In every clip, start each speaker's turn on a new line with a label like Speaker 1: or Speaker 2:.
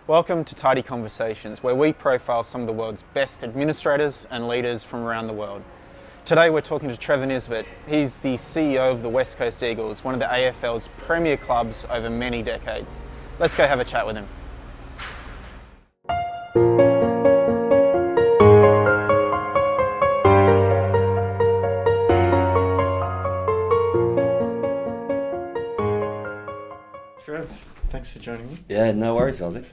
Speaker 1: Welcome to Tidy Conversations, where we profile some of the world's best administrators and leaders from around the world. Today we're talking to Trevor Nisbett. He's the CEO of the West Coast Eagles, one of the AFL's premier clubs over many decades. Let's go have a chat with him.
Speaker 2: Trev, thanks for joining me.
Speaker 3: Yeah, no worries, Ozzy.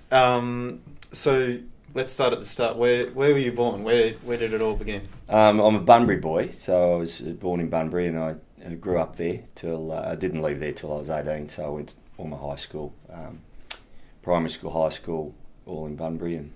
Speaker 2: So let's start at the start. Where were you born? Where did it all begin?
Speaker 3: I'm a Bunbury boy, so I was born in Bunbury and I grew up there till I didn't leave there till I was 18. So I went to all my high school, primary school, high school, all in Bunbury, and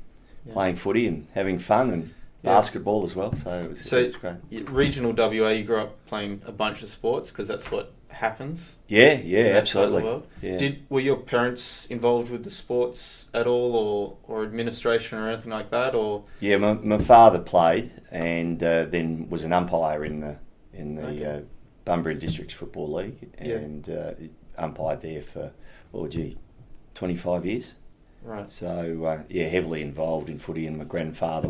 Speaker 3: playing footy and having fun and basketball as well. So it was great.
Speaker 2: Regional WA, you grew up playing a bunch of sports because that's what happens.
Speaker 3: Yeah, absolutely. Yeah.
Speaker 2: Were your parents involved with the sports at all, or administration or anything like that? Or
Speaker 3: yeah, my father played and then was an umpire in the Bunbury Districts Football League, and umpired there for 25 years.
Speaker 2: Right.
Speaker 3: So heavily involved in footy, and my grandfather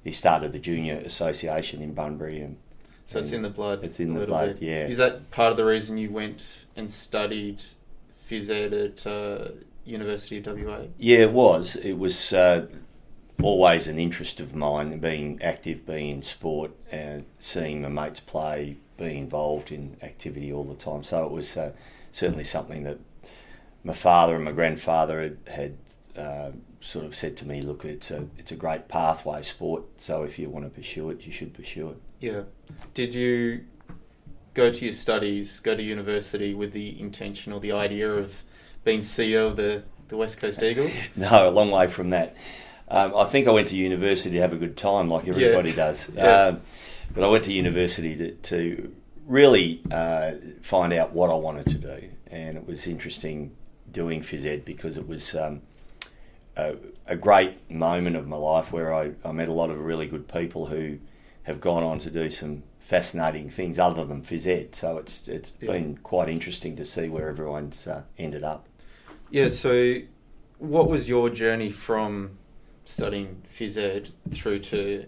Speaker 3: he started the junior association in Bunbury, and
Speaker 2: so it's in the blood.
Speaker 3: It's in the blood, yeah.
Speaker 2: Is that part of the reason you went and studied phys ed at University of WA?
Speaker 3: Yeah, it was. It was always an interest of mine, being active, being in sport, and seeing my mates play, being involved in activity all the time. So it was certainly something that my father and my grandfather had sort of said to me, look, it's a great pathway sport, so if you want to pursue it, you should pursue it.
Speaker 2: Yeah. Did you go to your studies, go to university with the intention or the idea of being CEO of the West Coast Eagles?
Speaker 3: No, a long way from that. I think I went to university to have a good time, like everybody does.
Speaker 2: Yeah.
Speaker 3: But I went to university to really find out what I wanted to do, and it was interesting doing phys ed because it was a great moment of my life where I met a lot of really good people who have gone on to do some fascinating things other than phys ed. So it's been quite interesting to see where everyone's ended up.
Speaker 2: Yeah, so what was your journey from studying phys ed through to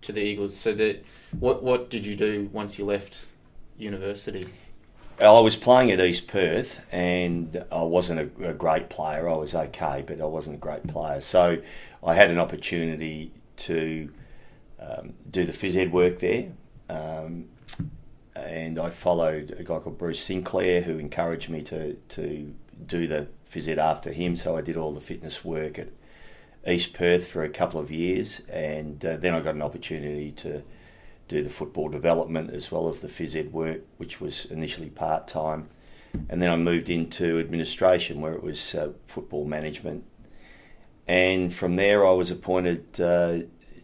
Speaker 2: the Eagles? So that what did you do once you left university?
Speaker 3: I was playing at East Perth, and I wasn't a great player. I was okay, but I wasn't a great player. So I had an opportunity to do the phys ed work there, and I followed a guy called Bruce Sinclair, who encouraged me to do the phys ed after him. So I did all the fitness work at East Perth for a couple of years, and then I got an opportunity to do the football development as well as the phys ed work, which was initially part-time. And then I moved into administration, where it was football management. And from there I was appointed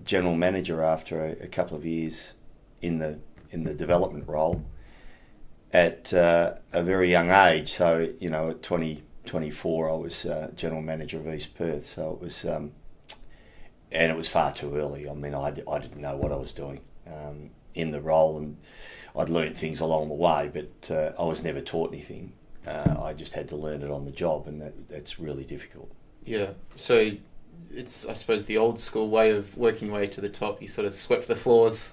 Speaker 3: general manager after a couple of years in the development role at a very young age. So, at 24 I was general manager of East Perth. So it was, and it was far too early. I mean, I didn't know what I was doing in the role, and I'd learnt things along the way, but I was never taught anything. I just had to learn it on the job, and that's really difficult.
Speaker 2: Yeah, so it's, I suppose, the old school way of working your way to the top. You sort of swept the floors.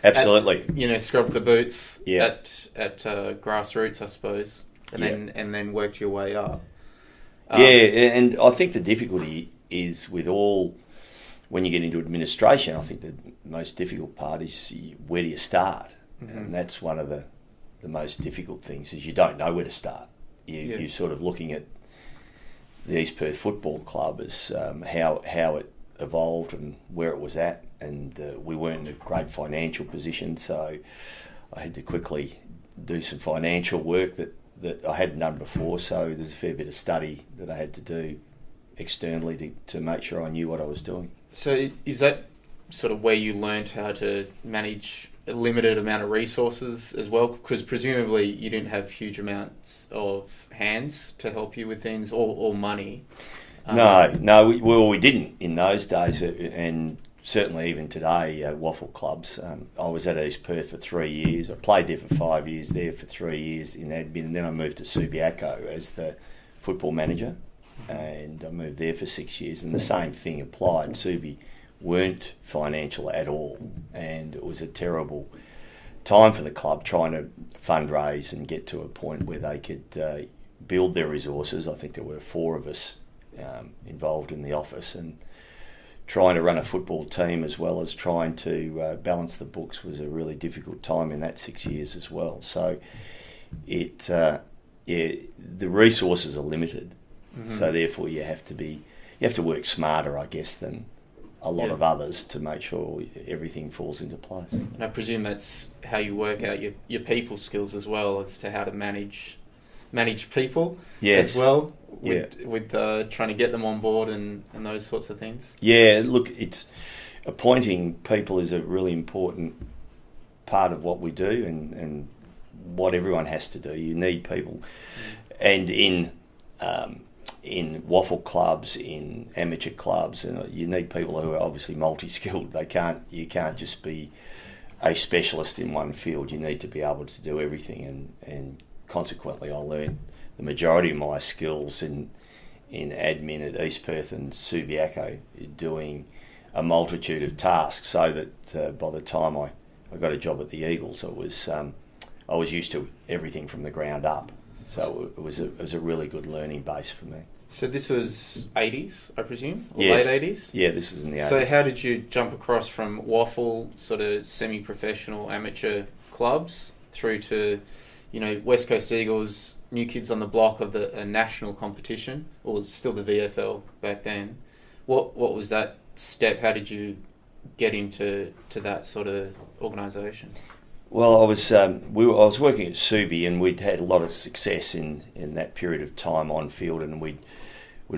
Speaker 3: Absolutely.
Speaker 2: Scrubbed the boots
Speaker 3: yeah.
Speaker 2: at grassroots, I suppose, and then worked your way up.
Speaker 3: And I think the difficulty is when you get into administration, I think the most difficult part is where do you start? Mm-hmm. And that's one of the most difficult things, is you don't know where to start. You're sort of looking at the East Perth Football Club as how it evolved and where it was at, and we weren't in a great financial position, so I had to quickly do some financial work that I hadn't done before. So there's a fair bit of study that I had to do externally to make sure I knew what I was doing.
Speaker 2: So is that sort of where you learned how to manage a limited amount of resources as well? Because presumably you didn't have huge amounts of hands to help you with things, or money.
Speaker 3: No, we didn't in those days, and certainly even today, waffle clubs. I was at East Perth for 3 years. I played there for 5 years, there for 3 years in admin, and then I moved to Subiaco as the football manager. and I moved there for 6 years, and the same thing applied. Subi weren't financial at all, and it was a terrible time for the club trying to fundraise and get to a point where they could build their resources. I think there were 4 of us involved in the office, and trying to run a football team as well as trying to balance the books was a really difficult time in that 6 years as well. So the resources are limited, so therefore you have to work smarter, I guess, than a lot of others to make sure everything falls into place.
Speaker 2: And I presume that's how you work out your people skills as well, as to how to manage people as well, with trying to get them on board and those sorts of things.
Speaker 3: Yeah, look, it's appointing people is a really important part of what we do and what everyone has to do. You need people, and in waffle clubs, in amateur clubs, and you need people who are obviously multi-skilled. You can't just be a specialist in one field. You need to be able to do everything, and consequently I learned the majority of my skills in admin at East Perth and Subiaco, doing a multitude of tasks, so that by the time I got a job at the Eagles, I was used to everything from the ground up. So it was a really good learning base for me.
Speaker 2: So this was 80s, I presume? Or
Speaker 3: Yes.
Speaker 2: late 80s?
Speaker 3: Yeah, this was in the 80s.
Speaker 2: So how did you jump across from waffle, sort of semi-professional amateur clubs, through to, West Coast Eagles, new kids on the block of a national competition, or was it still the VFL back then? What was that step? How did you get into that sort of organisation?
Speaker 3: Well, I was working at Subi, and we'd had a lot of success in that period of time on field, and we'd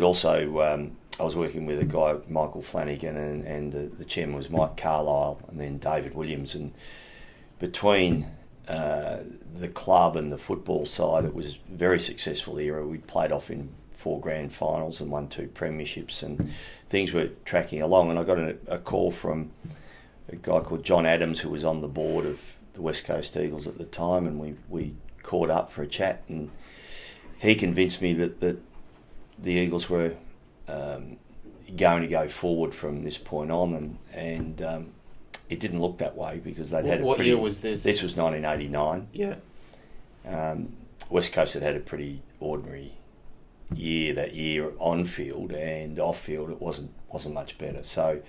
Speaker 3: also I was working with a guy, Michael Flanagan, and the chairman was Mike Carlisle, and then David Williams, and between the club and the football side, it was a very successful era. We played off in 4 grand finals and won 2 premierships, and things were tracking along. And I got a call from a guy called John Adams, who was on the board of the West Coast Eagles at the time, and we caught up for a chat, and he convinced me that the Eagles were going to go forward from this point on, and it didn't look that way, because they'd had
Speaker 2: What year was this?
Speaker 3: This was 1989.
Speaker 2: Yeah.
Speaker 3: West Coast had had a pretty ordinary year that year on field, and off field it wasn't much better. So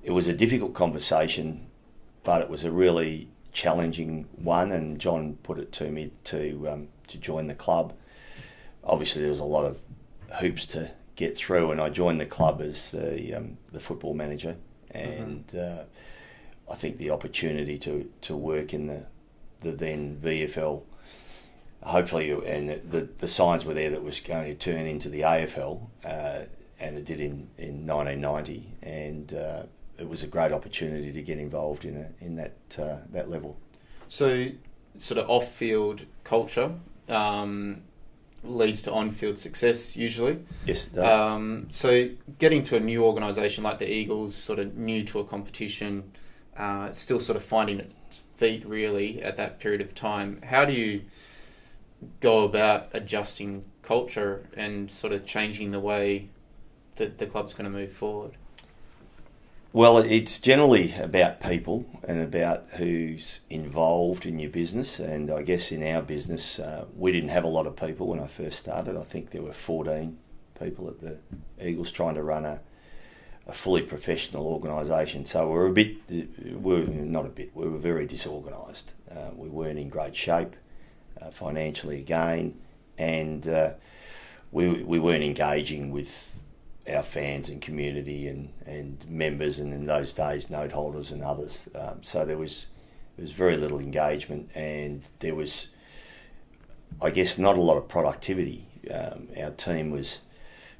Speaker 3: it was a difficult conversation, but it was a really challenging one, and John put it to me to join the club. Obviously there was a lot of hoops to get through, and I joined the club as the football manager, and I think the opportunity to work in the then VFL, hopefully, and the signs were there that was going to turn into the AFL, and it did in 1990, and it was a great opportunity to get involved in that level.
Speaker 2: So, sort of off-field culture leads to on-field success usually.
Speaker 3: Yes, it does.
Speaker 2: So, getting to a new organisation like the Eagles, sort of new to a competition, still sort of finding its feet really at that period of time. How do you go about adjusting culture and sort of changing the way that the club's going to move forward?
Speaker 3: Well, it's generally about people and about who's involved in your business, and I guess in our business we didn't have a lot of people when I first started. I think there were 14 people at the Eagles trying to run a fully professional organisation, so we were very disorganised. We weren't in great shape financially again, and we weren't engaging with our fans and community and members, and in those days note holders and others. So there was very little engagement, and there was, I guess, not a lot of productivity.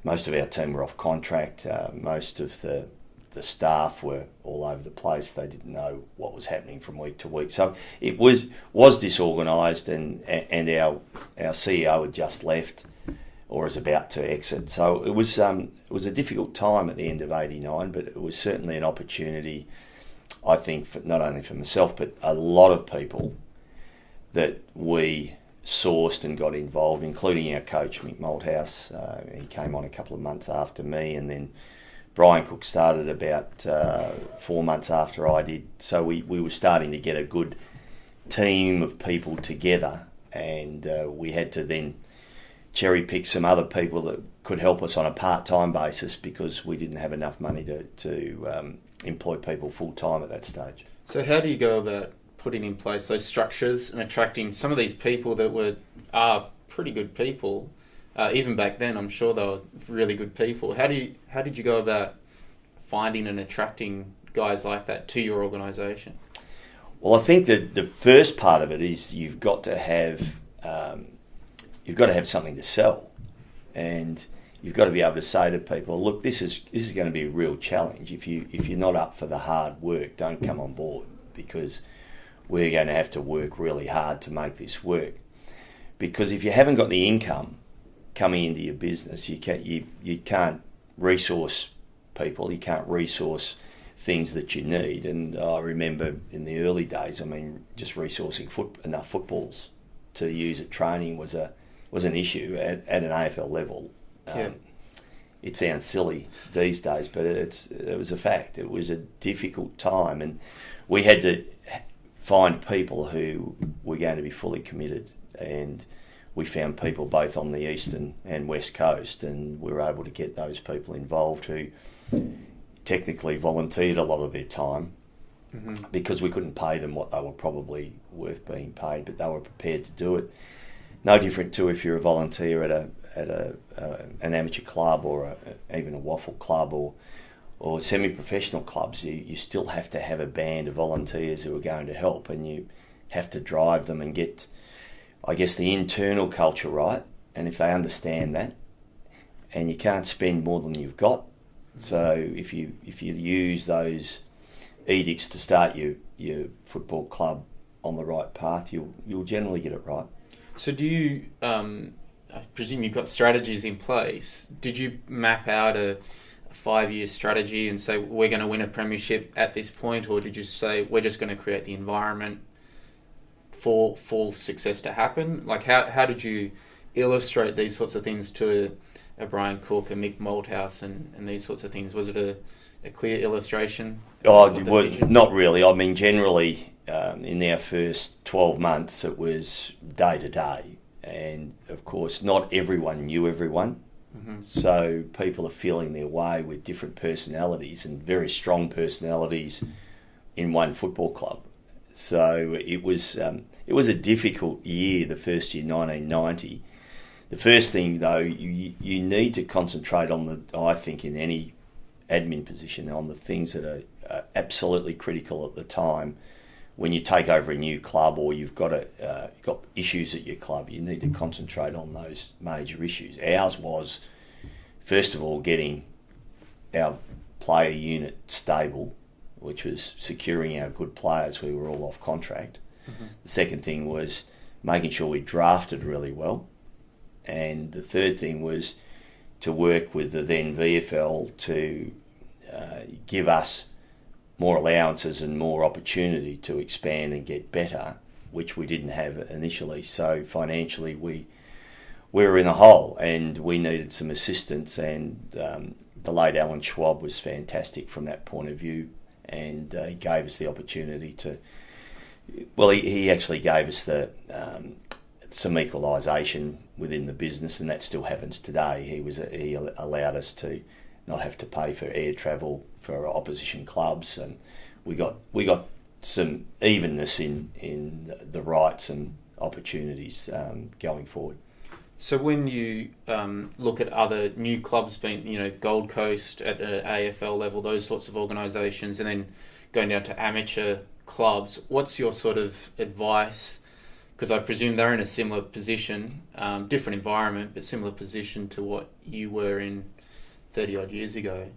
Speaker 3: Most of our team were off contract. Most of the staff were all over the place. They didn't know what was happening from week to week. So it was disorganised, and our CEO had just left, or is about to exit. So it was a difficult time at the end of '89, but it was certainly an opportunity, I think, for not only for myself but a lot of people, that we sourced and got involved, including our coach Mick Malthouse. He came on a couple of months after me, and then Brian Cook started about 4 months after I did. So we were starting to get a good team of people together, and we had to then cherry pick some other people that could help us on a part-time basis because we didn't have enough money to employ people full-time at that stage.
Speaker 2: So how do you go about putting in place those structures and attracting some of these people that are pretty good people? Even back then, I'm sure they were really good people. How did you go about finding and attracting guys like that to your organisation?
Speaker 3: Well, I think that the first part of it is you've got to have something to sell, and you've got to be able to say to people, look, this is going to be a real challenge. If you're not up for the hard work, don't come on board, because we're going to have to work really hard to make this work. Because if you haven't got the income coming into your business, you can't resource people, you can't resource things that you need. And I remember in the early days, just resourcing enough footballs to use at training was an issue at an AFL level.
Speaker 2: Yeah.
Speaker 3: It sounds silly these days, but it was a fact. It was a difficult time, and we had to find people who were going to be fully committed, and we found people both on the eastern and west coast, and we were able to get those people involved who technically volunteered a lot of their time, because we couldn't pay them what they were probably worth being paid, but they were prepared to do it. No different to if you're a volunteer at an amateur club or even a waffle club or semi-professional clubs. You still have to have a band of volunteers who are going to help, and you have to drive them and get, I guess, the internal culture right. And if they understand that, and you can't spend more than you've got, so if you use those edicts to start your football club on the right path, you'll generally get it right.
Speaker 2: So do you, I presume you've got strategies in place. Did you map out a 5-year strategy and say, we're going to win a premiership at this point? Or did you say, we're just going to create the environment for success to happen? Like, how did you illustrate these sorts of things to a Brian Cook, a Mick Malthouse, and these sorts of things? Was it a clear illustration?
Speaker 3: Not really. Generally, in our first 12 months, it was day to day. And of course, not everyone knew everyone. Mm-hmm. So people are feeling their way with different personalities and very strong personalities in one football club. So it was a difficult year, the first year, 1990. The first thing, though, you need to concentrate on I think in any admin position, on the things that are absolutely critical at the time. When you take over a new club or you've got issues at your club, you need to concentrate on those major issues. Ours was, first of all, getting our player unit stable, which was securing our good players who were all off contract. Mm-hmm. The second thing was making sure we drafted really well. And the third thing was to work with the then VFL to give us more allowances and more opportunity to expand and get better, which we didn't have initially. So financially we were in a hole and we needed some assistance, and the late Alan Schwab was fantastic from that point of view, and he gave us the opportunity to, he actually gave us some equalisation within the business, and that still happens today. He allowed us to not have to pay for air travel for opposition clubs, and we got some evenness in the rights and opportunities going forward.
Speaker 2: So when you look at other new clubs being, Gold Coast at the AFL level, those sorts of organisations, and then going down to amateur clubs, what's your sort of advice? Because I presume they're in a similar position, different environment, but similar position to what you were in 30 odd years ago.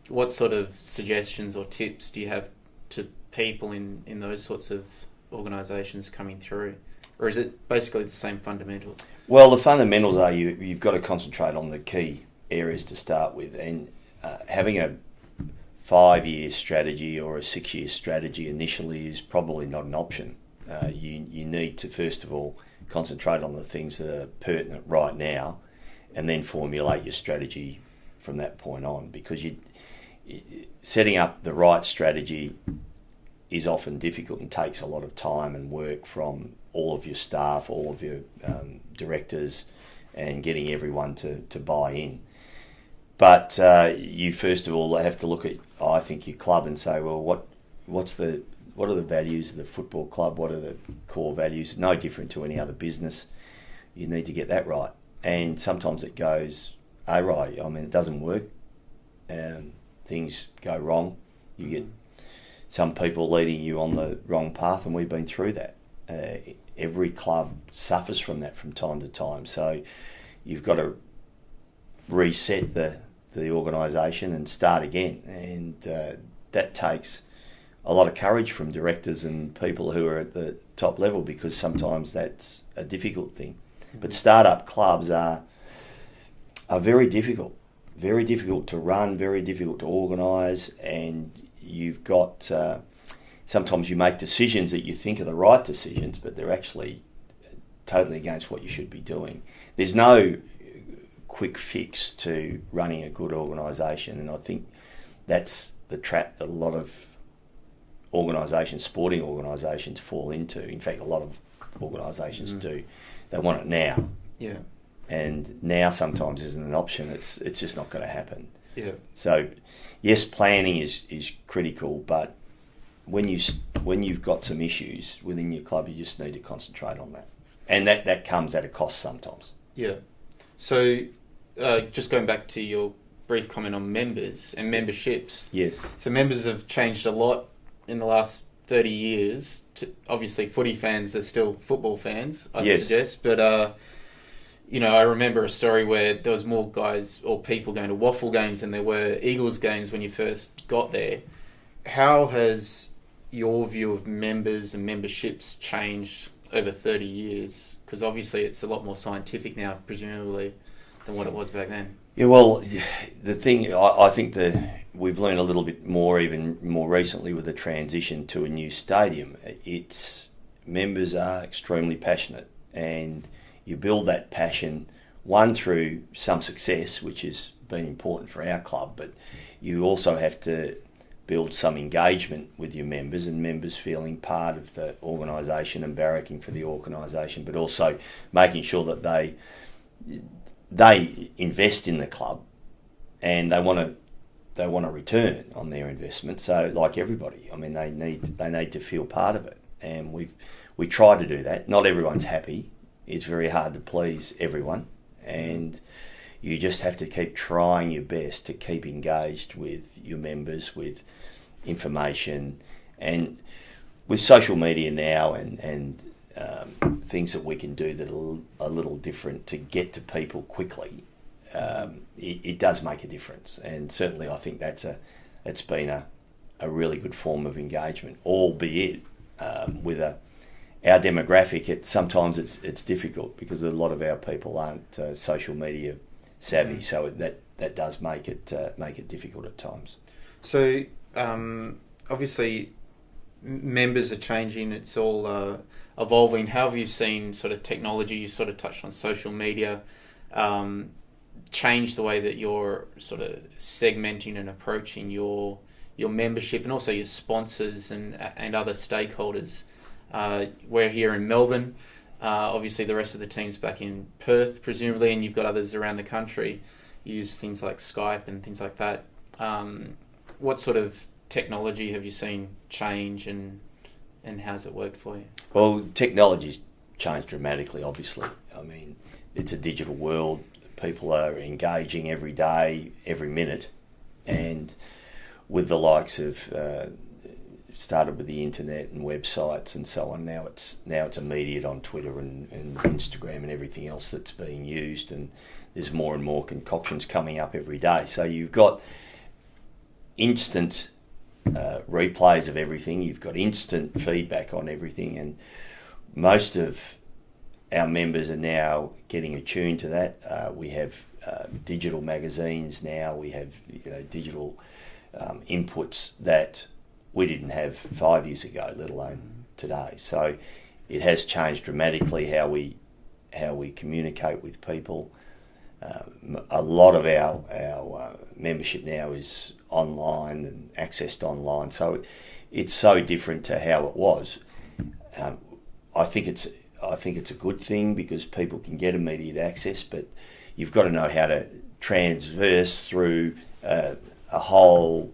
Speaker 2: What sort of suggestions or tips do you have to people in those sorts of organisations coming through? Or is it basically the same fundamentals?
Speaker 3: Well, the fundamentals are you've got to concentrate on the key areas to start with, and having a 5-year strategy or a 6-year strategy initially is probably not an option. You need to, first of all, concentrate on the things that are pertinent right now, and then formulate your strategy from that point on. Because setting up the right strategy is often difficult and takes a lot of time and work from all of your staff, all of your directors, and getting everyone to buy in. But you first of all have to look at, I think, your club and say, well, what are the values of the football club? What are the core values? No different to any other business. You need to get that right. And sometimes it goes awry. I mean, it doesn't work. Things go wrong. You get some people leading you on the wrong path, and we've been through that. Every club suffers from that from time to time. So you've got to reset the organisation and start again. And that takes a lot of courage from directors and people who are at the top level, because sometimes that's a difficult thing. But start-up clubs are very difficult to run, very difficult to organise, and you've got sometimes you make decisions that you think are the right decisions, but they're actually totally against what you should be doing. There's no quick fix to running a good organisation, and I think that's the trap that a lot of organisations, sporting organisations, fall into. In fact, a lot of organisations do. They want it now.
Speaker 2: Yeah.
Speaker 3: And now sometimes isn't an option. It's just not going to happen.
Speaker 2: Yeah.
Speaker 3: So, yes, planning is critical, but when you've got some issues within your club, you just need to concentrate on that, and that comes at a cost sometimes.
Speaker 2: Yeah. So, just going back to your brief comment on members and memberships.
Speaker 3: Yes. So
Speaker 2: members have changed a lot in the last 30 years. Obviously, footy fans are still football fans, I suggest. But, I remember a story where there was more guys or people going to waffle games than there were Eagles games when you first got there. How has your view of members and memberships changed over 30 years? Because obviously it's a lot more scientific now, presumably, than what it was back then.
Speaker 3: Yeah, well, the thing, I think that we've learned a little bit more, even more recently, with the transition to a new stadium. Members are extremely passionate, and you build that passion, one, through some success, which has been important for our club, but you also have to build some engagement with your members, and members feeling part of the organisation and barracking for the organisation, but also making sure that they invest in the club, and they want a return on their investment. So, like everybody, I mean, they need to feel part of it, and we try to do that. Not everyone's happy. It's very hard to please everyone, and you just have to keep trying your best to keep engaged with your members, with information, and with social media now, and things that we can do that are a little different to get to people quickly. It does make a difference, and certainly I think it's been a really good form of engagement, albeit with our demographic. Sometimes it's difficult because a lot of our people aren't social media savvy, so that does make it difficult at times.
Speaker 2: So obviously members are changing, it's all evolving. How have you seen sort of technology, you sort of touched on social media, change the way that you're sort of segmenting and approaching your membership and also your sponsors and other stakeholders? We're here in Melbourne, obviously the rest of the team's back in Perth presumably, and you've got others around the country. You use things like Skype and things like that. What sort of technology have you seen change, and how's it worked for you? Well,
Speaker 3: technology's changed dramatically, obviously. I mean, it's a digital world. People are engaging every day, every minute, and with the likes of started with the internet and websites and so on. Now it's immediate on Twitter and Instagram and everything else that's being used, and there's more and more concoctions coming up every day. So you've got instant replays of everything. You've got instant feedback on everything, and most of our members are now getting attuned to that. We have digital magazines now. We have digital inputs that we didn't have 5 years ago, let alone today. So it has changed dramatically how we communicate with people. A lot of our membership now is online and accessed online, so it's so different to how it was. I think it's a good thing because people can get immediate access, but you've got to know how to transverse through a whole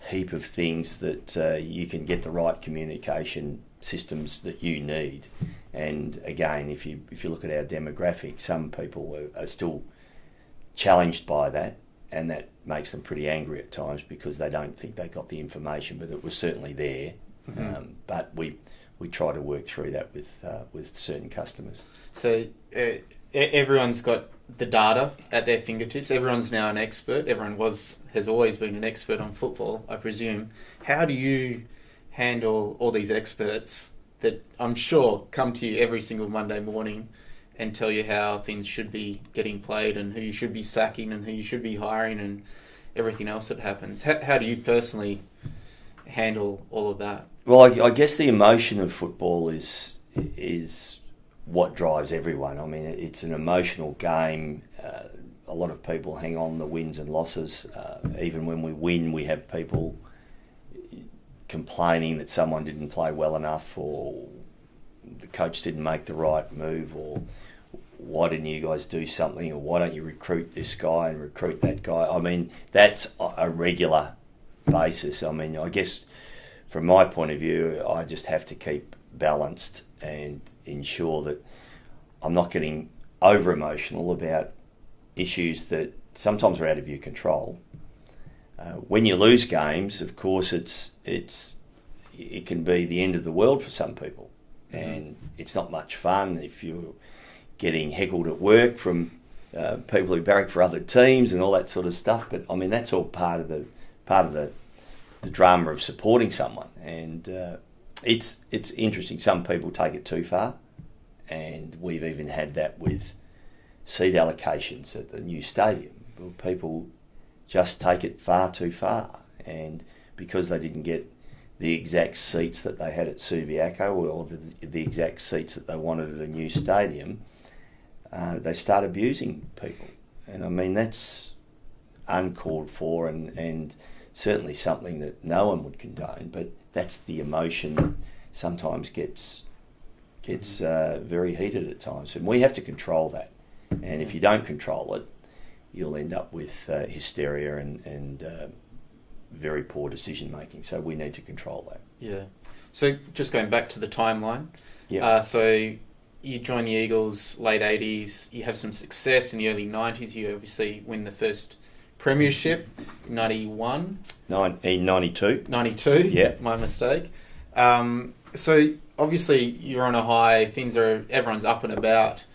Speaker 3: heap of things that you can get the right communication systems that you need. And again, if you look at our demographic, some people are still challenged by that, and that makes them pretty angry at times because they don't think they got the information, but it was certainly there. Mm-hmm. But we try to work through that with certain customers.
Speaker 2: So everyone's got the data at their fingertips. Everyone's now an expert. Everyone has always been an expert on football, I presume. How do you handle all these experts that I'm sure come to you every single Monday morning and tell you how things should be getting played and who you should be sacking and who you should be hiring and everything else that happens? How do you personally handle all of that?
Speaker 3: Well, I guess the emotion of football is what drives everyone. I mean, it's an emotional game. A lot of people hang on the wins and losses. Even when we win, we have people complaining that someone didn't play well enough, or the coach didn't make the right move, or why didn't you guys do something, or why don't you recruit this guy and recruit that guy. I mean, that's a regular basis. I mean, I guess from my point of view, I just have to keep balanced and ensure that I'm not getting over emotional about issues that sometimes are out of your control. When you lose games, of course, it can be the end of the world for some people, and it's not much fun if you're getting heckled at work from people who barrack for other teams and all that sort of stuff. But I mean, that's all part of the drama of supporting someone, and it's interesting. Some people take it too far, and we've even had that with seat allocations at the new stadium. People just take it far too far, and because they didn't get the exact seats that they had at Subiaco or the exact seats that they wanted at a new stadium, they start abusing people. And I mean, that's uncalled for and certainly something that no one would condone, but that's the emotion that sometimes gets very heated at times, and we have to control that. And if you don't control it, you'll end up with hysteria and very poor decision making. So we need to control that.
Speaker 2: Yeah. So just going back to the timeline.
Speaker 3: Yeah.
Speaker 2: So you join the Eagles late 80s. You have some success in the early 90s. You obviously win the first premiership, 91.
Speaker 3: 92.
Speaker 2: 92.
Speaker 3: Yeah.
Speaker 2: My mistake. So obviously you're on a high. Everyone's up and about.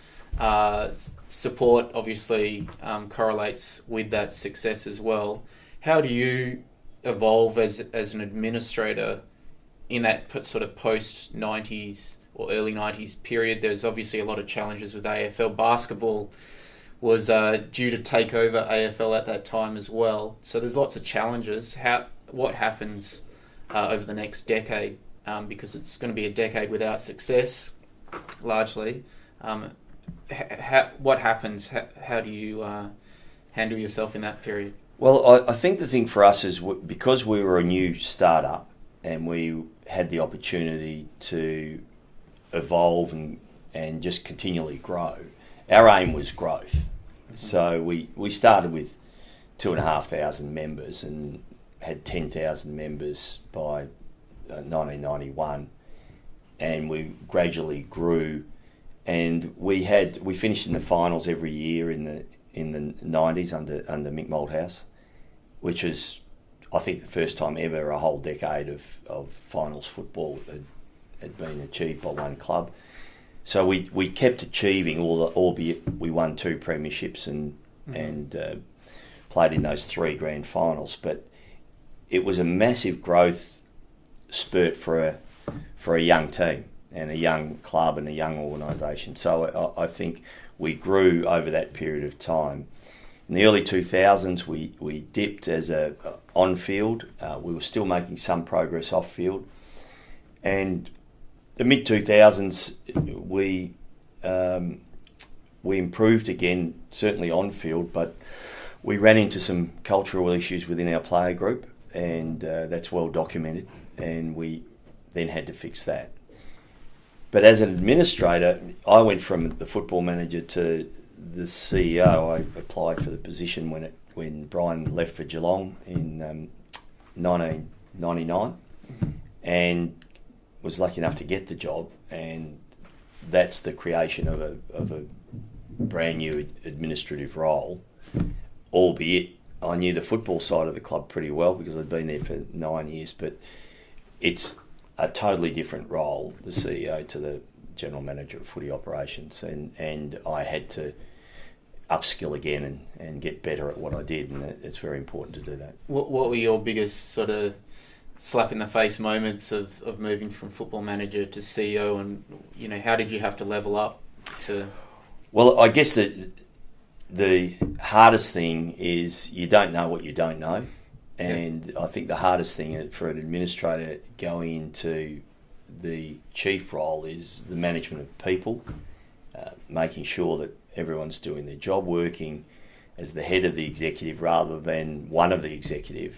Speaker 2: Support obviously correlates with that success as well. How do you evolve as an administrator in that sort of post-90s or early 90s period? There's obviously a lot of challenges with AFL. Basketball was due to take over AFL at that time as well. So there's lots of challenges. What happens over the next decade? Because it's going to be a decade without success, largely. What happens? How do you handle yourself in that period?
Speaker 3: Well, I think the thing for us is because we were a new startup and we had the opportunity to evolve and just continually grow, our aim was growth. Mm-hmm. So we started with 2,500 members and had 10,000 members by 1991, and we gradually grew. And we finished in the finals every year in the 90s under Mick Malthouse, which was, I think, the first time ever a whole decade of finals football had been achieved by one club. So we kept achieving albeit we won 2 premierships and played in those 3 grand finals. But it was a massive growth spurt for a young team and a young club and a young organisation. So I think we grew over that period of time. In the early 2000s, we dipped as on-field. We were still making some progress off-field. And the mid 2000s, we improved again, certainly on field, but we ran into some cultural issues within our player group, and that's well documented, and we then had to fix that. But as an administrator, I went from the football manager to the CEO. I applied for the position when Brian left for Geelong in 1999, and was lucky enough to get the job, and that's the creation of a brand new administrative role, albeit I knew the football side of the club pretty well because I'd been there for 9 years, but it's a totally different role, the CEO to the general manager of footy operations, and I had to upskill again and get better at what I did, and it's very important to do that.
Speaker 2: What were your biggest sort of slap in the face moments of moving from football manager to CEO, and how did you have to level up to? Well,
Speaker 3: I guess that the hardest thing is you don't know what you don't know, and I think the hardest thing for an administrator going into the chief role is the management of people, making sure that everyone's doing their job, working as the head of the executive rather than one of the executive,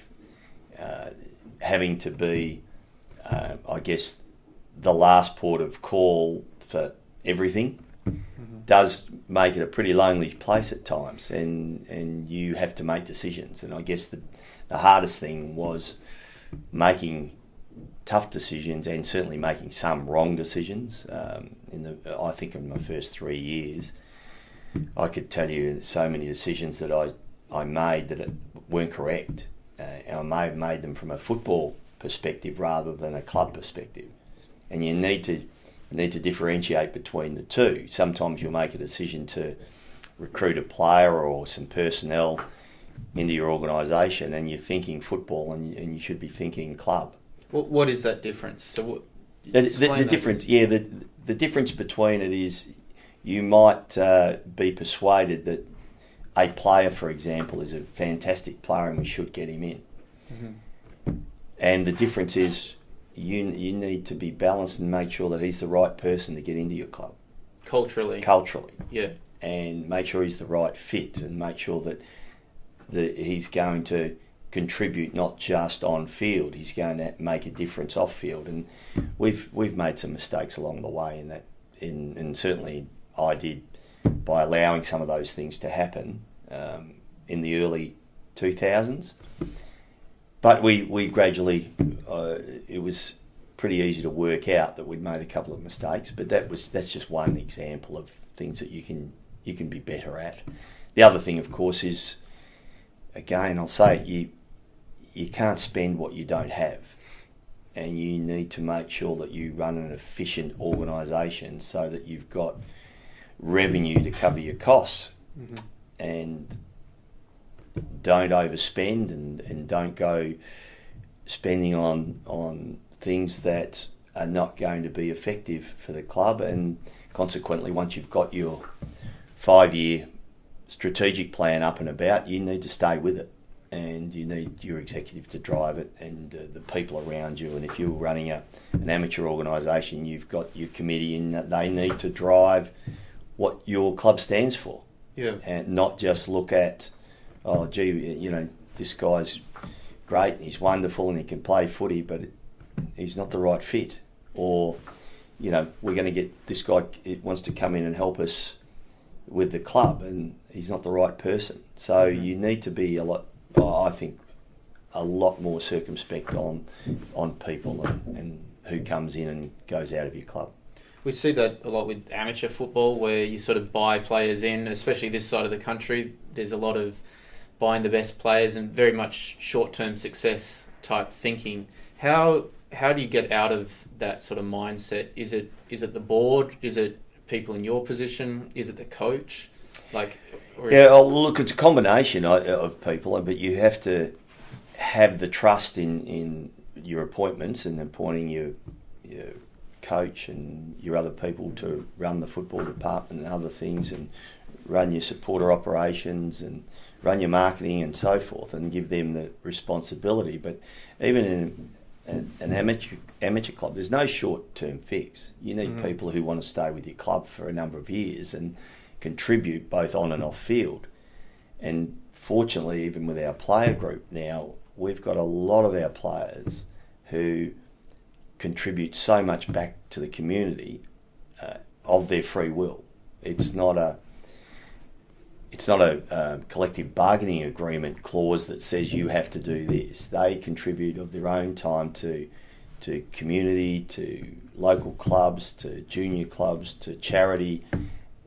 Speaker 3: having to be, I guess, the last port of call for everything. Does make it a pretty lonely place at times, and you have to make decisions. And I guess the hardest thing was making tough decisions, and certainly making some wrong decisions. I think in my first 3 years, I could tell you so many decisions that I made that weren't correct. I may have made them from a football perspective rather than a club perspective, and you need to differentiate between the two. Sometimes you'll make a decision to recruit a player or some personnel into your organisation, and you're thinking football, and you should be thinking club.
Speaker 2: What is that difference? So
Speaker 3: the difference, the difference between it is you might be persuaded that a player, for example, is a fantastic player and we should get him in. Mm-hmm. And the difference is you need to be balanced and make sure that he's the right person to get into your club.
Speaker 2: Culturally. Yeah.
Speaker 3: And make sure he's the right fit, and make sure that he's going to contribute not just on field, he's going to make a difference off field. And we've made some mistakes along the way in that, and certainly I did by allowing some of those things to happen in the early 2000s. But we gradually, it was pretty easy to work out that we'd made a couple of mistakes, but that's just one example of things that you can be better at. The other thing, of course, is, again, I'll say you can't spend what you don't have, and you need to make sure that you run an efficient organisation so that you've got revenue to cover your costs, mm-hmm. and don't overspend, and don't go spending on things that are not going to be effective for the club. And consequently, once you've got your 5-year strategic plan up and about, you need to stay with it, and you need your executive to drive it, and the people around you. And if you're running an amateur organisation, you've got your committee in that they need to drive what your club stands for, and not just look at, oh gee, this guy's great and he's wonderful and he can play footy, but he's not the right fit. Or, we're going to get this guy, it wants to come in and help us with the club, and he's not the right person. So you need to be a lot more circumspect on people and who comes in and goes out of your club.
Speaker 2: We see that a lot with amateur football, where you sort of buy players in, especially this side of the country. There's a lot of buying the best players and very much short-term success type thinking. How do you get out of that sort of mindset? Is it the board? Is it people in your position? Is it the coach?
Speaker 3: Look, it's a combination of people, but you have to have the trust in your appointments and appointing your coach and your other people to run the football department and other things, and run your supporter operations and run your marketing and so forth, and give them the responsibility. But even in an amateur club, there's no short-term fix. You need people who want to stay with your club for a number of years and contribute both on and off field. And fortunately, even with our player group now, we've got a lot of our players who contribute so much back to the community of their free will. It's not a collective bargaining agreement clause that says you have to do this. They contribute of their own time to community, to local clubs, to junior clubs, to charity,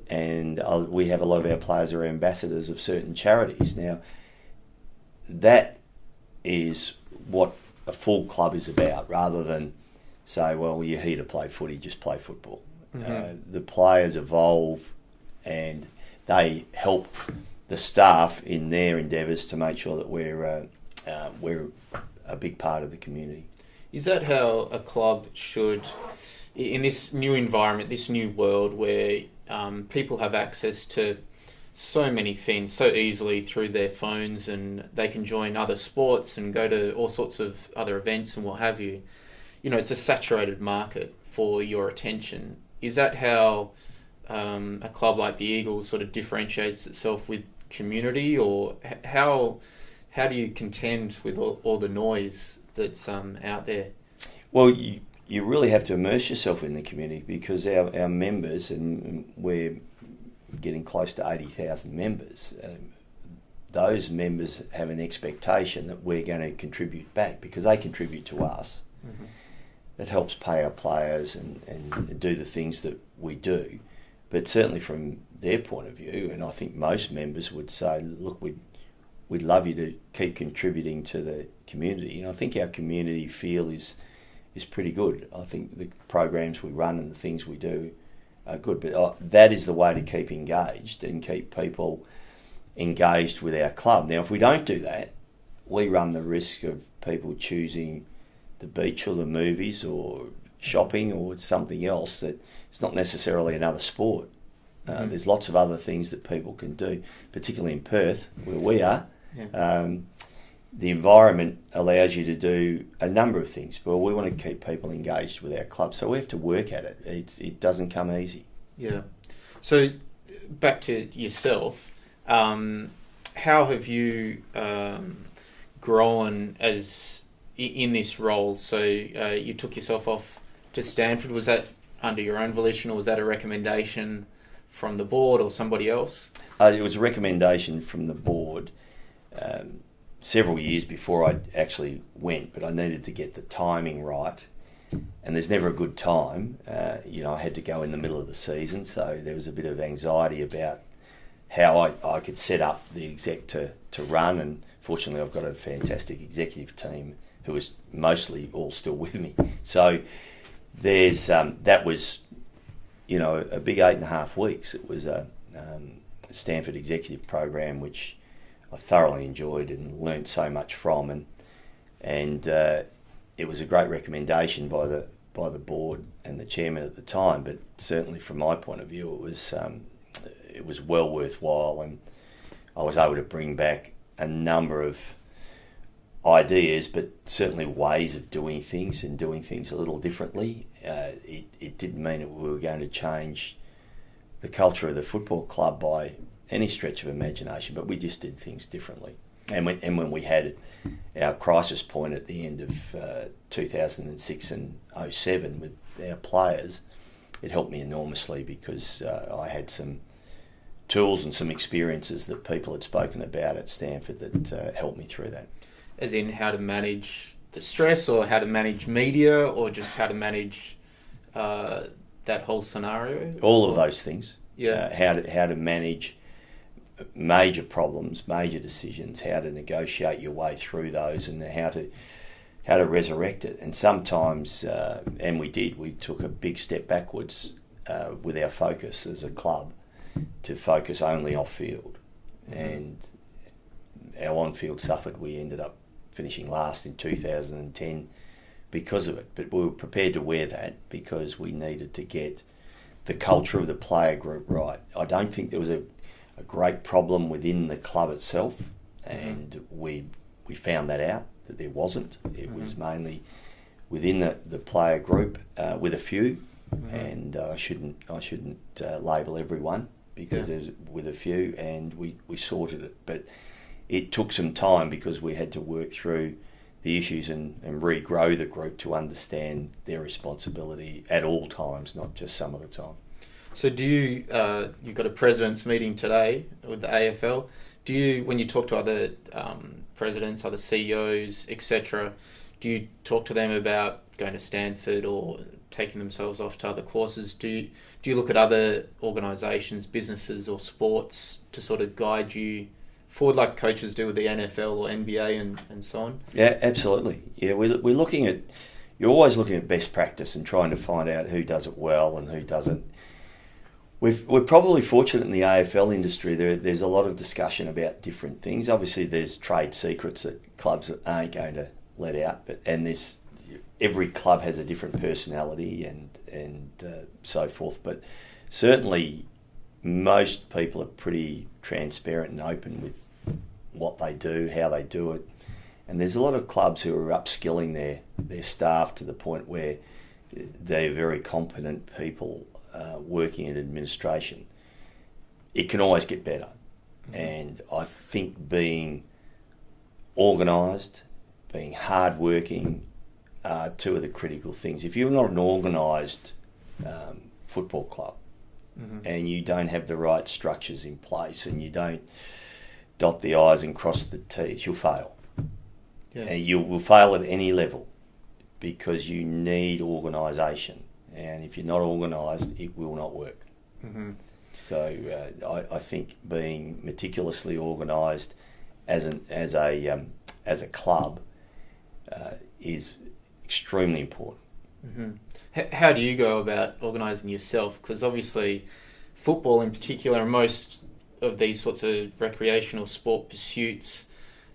Speaker 3: and we have a lot of our players are ambassadors of certain charities. Now, that is what a full club is about, rather than say, well, you're here to play footy, just play football. The players evolve and they help the staff in their endeavours to make sure that we're a big part of the community.
Speaker 2: Is that how a club should, in this new environment, this new world where people have access to so many things so easily through their phones, and they can join other sports and go to all sorts of other events and what have you? You know, it's a saturated market for your attention. Is that how a club like the Eagles sort of differentiates itself with community, or how do you contend with all the noise that's out there?
Speaker 3: Well, you really have to immerse yourself in the community, because our members, and we're getting close to 80,000 members, those members have an expectation that we're going to contribute back, because they contribute to us. Mm-hmm. That helps pay our players and do the things that we do. But certainly from their point of view, and I think most members would say, look, we'd love you to keep contributing to the community. And I think our community feel is pretty good. I think the programs we run and the things we do are good. But that is the way to keep engaged and keep people engaged with our club. Now, if we don't do that, we run the risk of people choosing the beach or the movies or shopping or something else that it's not necessarily another sport. There's lots of other things that people can do, particularly in Perth, where we are. Yeah. The environment allows you to do a number of things, but we want to keep people engaged with our club, so we have to work at it. It doesn't come easy. Yeah.
Speaker 2: So back to yourself, how have you grown as in this role? So you took yourself off to Stanford. Was that under your own volition, or was that a recommendation from the board or somebody else?
Speaker 3: It was a recommendation from the board several years before I actually went, but I needed to get the timing right, and there's never a good time. I had to go in the middle of the season, so there was a bit of anxiety about how I could set up the exec to run, and fortunately I've got a fantastic executive team who is mostly all still with me. So there's that was, a big 8.5 weeks. It was a Stanford executive program which I thoroughly enjoyed and learnt so much from, and it was a great recommendation by the board and the chairman at the time. But certainly from my point of view, it was well worthwhile, and I was able to bring back a number of ideas, but certainly ways of doing things and doing things a little differently. It didn't mean that we were going to change the culture of the football club by any stretch of imagination, but we just did things differently. And when we had our crisis point at the end of 2006 and 2007 with our players, it helped me enormously, because I had some tools and some experiences that people had spoken about at Stanford that helped me through that.
Speaker 2: As in how to manage the stress, or how to manage media, or just how to manage that whole scenario?
Speaker 3: All of those things.
Speaker 2: Yeah.
Speaker 3: How to manage major problems, major decisions, how to negotiate your way through those, and how to resurrect it. And sometimes, and we took a big step backwards with our focus as a club to focus only off-field. And our on-field suffered. We ended up finishing last in 2010 because of it. But we were prepared to wear that because we needed to get the culture of the player group right. I don't think there was a great problem within the club itself, and we found that out, that there wasn't. It was mainly within the player group with a few, and I shouldn't label everyone because there's with a few, and we sorted it. But it took some time because we had to work through the issues and regrow the group to understand their responsibility at all times, not just some of the time.
Speaker 2: So do you, you've got a president's meeting today with the AFL. Do you, when you talk to other presidents, other CEOs, etc., do you talk to them about going to Stanford or taking themselves off to other courses? Do you look at other organisations, businesses or sports to sort of guide you forward like coaches do with the NFL or NBA and so on?
Speaker 3: Yeah, absolutely. Yeah, we're looking at, you're always looking at best practice and trying to find out who does it well and who doesn't. We're probably fortunate in the AFL industry. There's a lot of discussion about different things. Obviously, there's trade secrets that clubs aren't going to let out, every club has a different personality and so forth. But certainly, most people are pretty transparent and open with what they do, how they do it. And there's a lot of clubs who are upskilling their staff to the point where they're very competent people working in administration. It can always get better. And I think being organised, being hard-working are two of the critical things. If you're not an organised football club and you don't have the right structures in place and you don't dot the I's and cross the T's, you'll fail. Yeah. And you will fail at any level because you need organisation. And if you're not organised, it will not work. So I think being meticulously organised as a club is extremely important.
Speaker 2: How do you go about organising yourself? Because obviously, football in particular, and most of these sorts of recreational sport pursuits,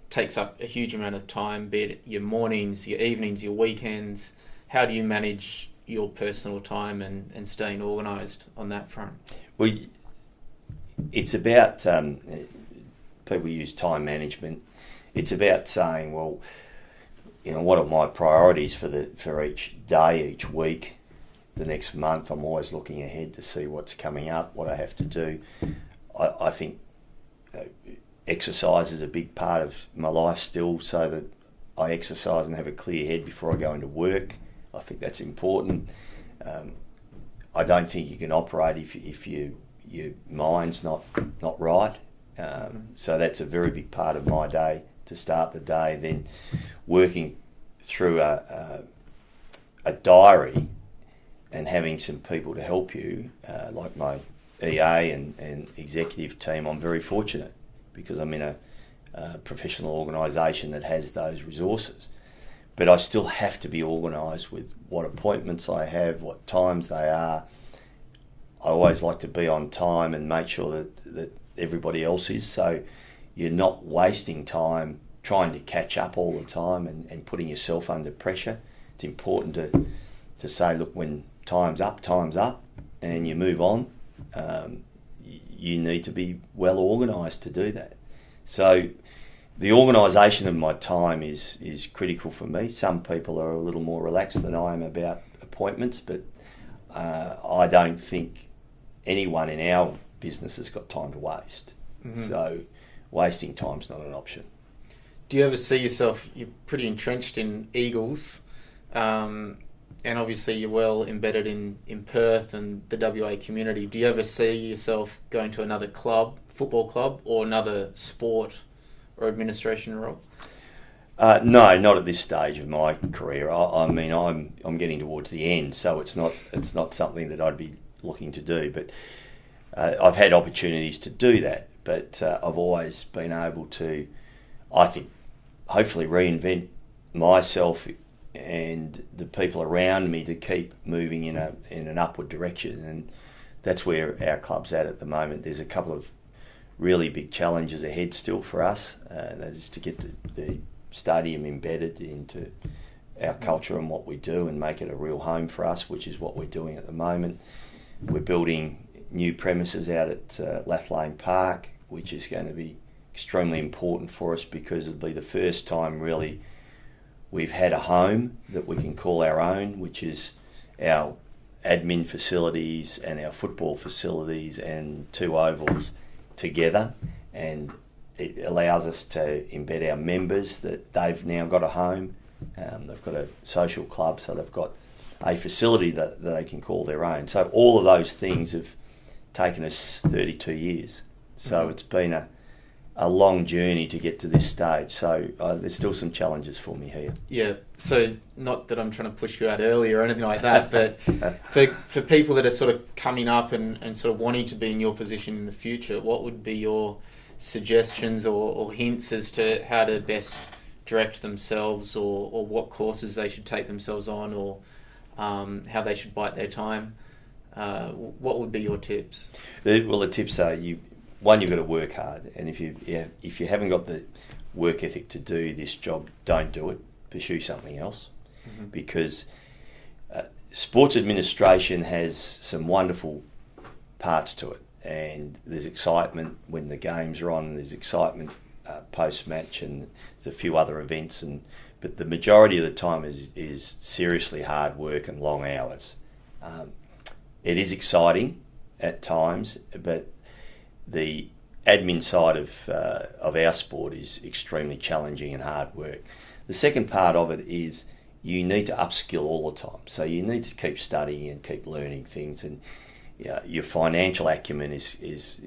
Speaker 2: takes up a huge amount of time, be it your mornings, your evenings, your weekends. How do you manage your personal time and staying organised on that front?
Speaker 3: Well, it's about, people use time management. It's about saying, well, what are my priorities for each day, each week, the next month? I'm always looking ahead to see what's coming up, what I have to do. I think exercise is a big part of my life still, so that I exercise and have a clear head before I go into work. I think that's important. I don't think you can operate if your mind's not right. So that's a very big part of my day to start the day. Then working through a diary and having some people to help you, like my EA and executive team. I'm very fortunate because I'm in a professional organisation that has those resources. But I still have to be organised with what appointments I have, what times they are. I always like to be on time and make sure that everybody else is, so you're not wasting time trying to catch up all the time and putting yourself under pressure. It's important to say, look, when time's up, and you move on. You need to be well organised to do that. So the organisation of my time is critical for me. Some people are a little more relaxed than I am about appointments, but I don't think anyone in our business has got time to waste. So wasting time's not an option.
Speaker 2: Do you ever see yourself, you're pretty entrenched in Eagles, and obviously you're well embedded in Perth and the WA community. Do you ever see yourself going to another club, football club, or another sport or administration role?
Speaker 3: No, not at this stage of my career. I mean, I'm getting towards the end, so it's not something that I'd be looking to do. But I've had opportunities to do that, but I've always been able to, I think, hopefully reinvent myself and the people around me to keep moving in an upward direction, and that's where our club's at the moment. There's a couple of really big challenges ahead still for us. That is to get the stadium embedded into our culture and what we do and make it a real home for us, which is what we're doing at the moment. We're building new premises out at Lathlane Park, which is going to be extremely important for us because it'll be the first time really We've had a home that we can call our own, which is our admin facilities and our football facilities and 2 ovals together, and it allows us to embed our members that they've now got a home. They've got a social club, so they've got a facility that they can call their own. So all of those things have taken us 32 years. So it's been a long journey to get to this stage. So there's still some challenges for me here.
Speaker 2: Yeah, so not that I'm trying to push you out early or anything like that, but for people that are sort of coming up and sort of wanting to be in your position in the future, what would be your suggestions or hints as to how to best direct themselves, or what courses they should take themselves on, or how they should bite their time? What would be your tips?
Speaker 3: Well, the tips are, you've got to work hard, and if you haven't got the work ethic to do this job, don't do it. Pursue something else, because sports administration has some wonderful parts to it, and there's excitement when the games are on. There's excitement post-match, and there's a few other events, but the majority of the time is seriously hard work and long hours. It is exciting at times, but the admin side of our sport is extremely challenging and hard work. The second part of it is you need to upskill all the time. So you need to keep studying and keep learning things, and your financial acumen is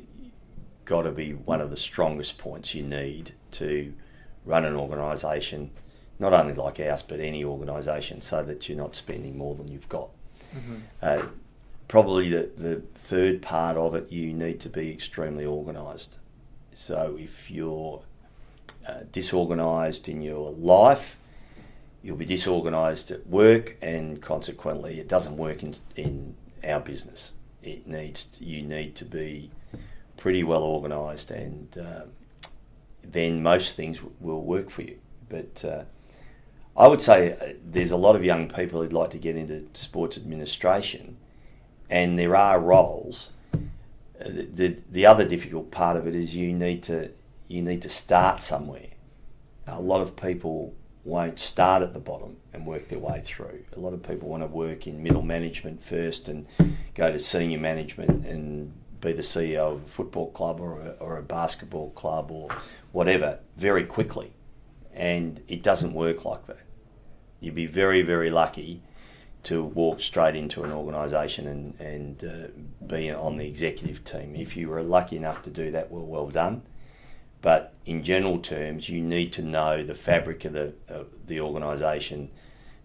Speaker 3: got to be one of the strongest points you need to run an organisation, not only like ours, but any organisation, so that you're not spending more than you've got. Probably the third part of it, you need to be extremely organised. So if you're disorganised in your life, you'll be disorganised at work, and consequently it doesn't work in our business. You need to be pretty well organised, and then most things will work for you. But I would say there's a lot of young people who'd like to get into sports administration, and there are roles. The other difficult part of it is you need to start somewhere. A lot of people won't start at the bottom and work their way through. A lot of people want to work in middle management first and go to senior management and be the CEO of a football club or a basketball club or whatever very quickly. And it doesn't work like that. You'd be very, very lucky to walk straight into an organisation and be on the executive team. If you were lucky enough to do that, well done. But in general terms, you need to know the fabric of the organisation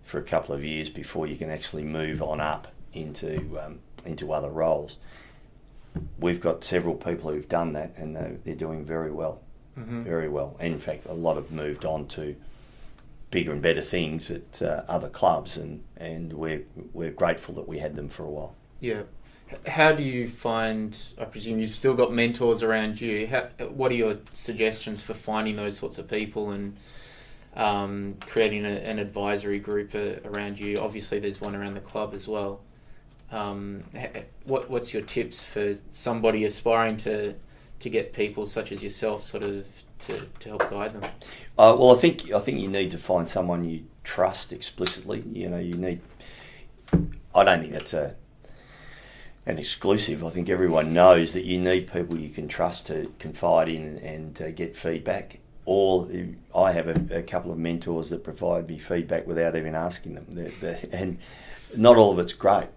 Speaker 3: for a couple of years before you can actually move on up into other roles. We've got several people who've done that, and they're doing very well, very well. And in fact, a lot have moved on to bigger and better things at other clubs, and we're grateful that we had them for a while.
Speaker 2: Yeah. How do you find, I presume you've still got mentors around you, what are your suggestions for finding those sorts of people and creating an advisory group around you? Obviously there's one around the club as well. What's your tips for somebody aspiring to get people such as yourself sort of to help guide them?
Speaker 3: Well, I think you need to find someone you trust explicitly. I don't think that's an exclusive. I think everyone knows that you need people you can trust to confide in and get feedback. Or I have a couple of mentors that provide me feedback without even asking them, and not all of it's great.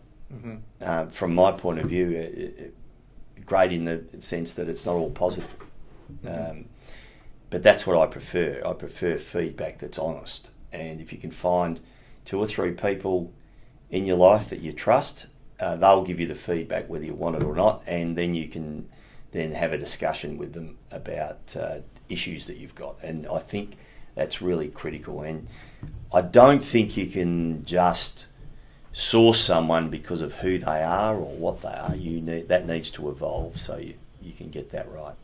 Speaker 3: From my point of view, great in the sense that it's not all positive. But that's what I prefer. I prefer feedback that's honest. And if you can find 2 or 3 people in your life that you trust, they'll give you the feedback whether you want it or not, and then you can then have a discussion with them about issues that you've got. And I think that's really critical. And I don't think you can just source someone because of who they are or what they are. That needs to evolve so you can get that right.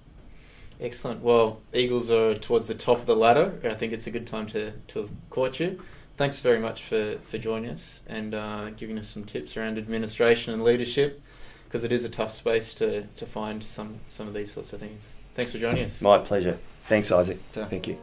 Speaker 2: Excellent. Well, Eagles are towards the top of the ladder. I think it's a good time to have caught you. Thanks very much for joining us and giving us some tips around administration and leadership, because it is a tough space to find some of these sorts of things. Thanks for joining us.
Speaker 3: My pleasure. Thanks, Isaac. Thank you.